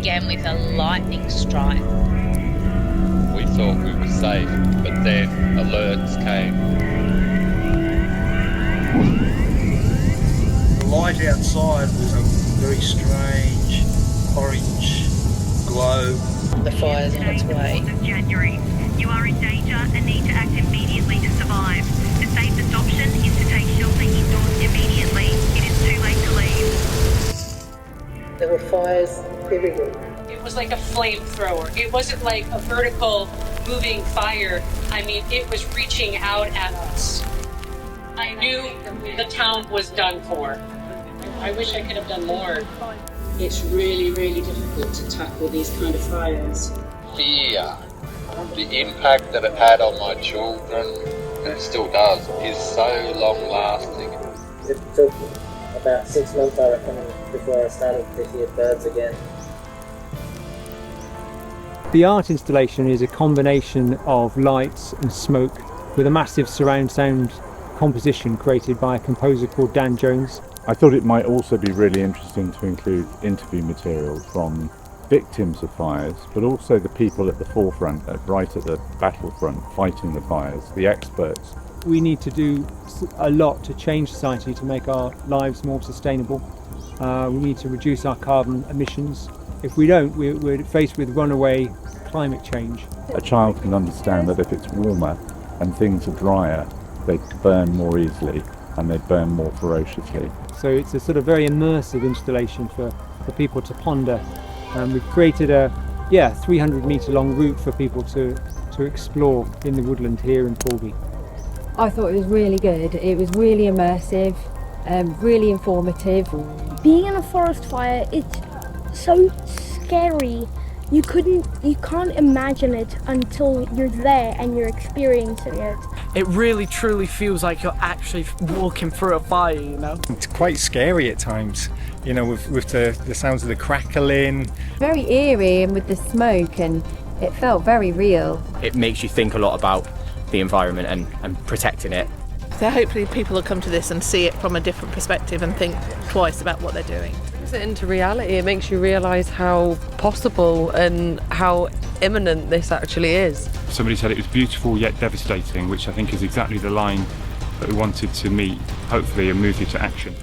began with a lightning strike. We thought we were safe, but then alerts came. The light outside was a very strange orange glow. The fire's on its way. January. You are in danger and need to act immediately to survive. The safest option is to take shelter indoors immediately. It is too late to leave. There were fires everywhere. It was like a flamethrower. It wasn't like a vertical moving fire. I mean, it was reaching out at us. I knew the town was done for. I wish I could have done more. It's really, really difficult to tackle these kind of fires. Fear, the impact that it had on my children, and it still does, is so long lasting. It took about 6 months, I reckon, before I started to hear birds again. The art installation is a combination of lights and smoke with a massive surround sound composition created by a composer called Dan Jones. I thought it might also be really interesting to include interview material from victims of fires, but also the people at the forefront, right at the battlefront, fighting the fires, the experts. We need to do a lot to change society to make our lives more sustainable. We need to reduce our carbon emissions. If we don't, we're faced with runaway climate change. A child can understand that if it's warmer and things are drier, they burn more easily and they burn more ferociously. So it's a sort of very immersive installation for people to ponder. We've created a 300 metre long route for people to explore in the woodland here in Corby. I thought it was really good. It was really immersive, really informative. Being in a forest fire, it's so scary. You can't imagine it until you're there and you're experiencing it. It really truly feels like you're actually walking through a fire, you know. It's quite scary at times, you know, with the sounds of the crackling. Very eerie and with the smoke, and it felt very real. It makes you think a lot about the environment and protecting it. So hopefully people will come to this and see it from a different perspective and think twice about what they're doing. It into reality, it makes you realise how possible and how imminent this actually is. Somebody said it was beautiful yet devastating, which I think is exactly the line that we wanted to meet, hopefully, and move you to action.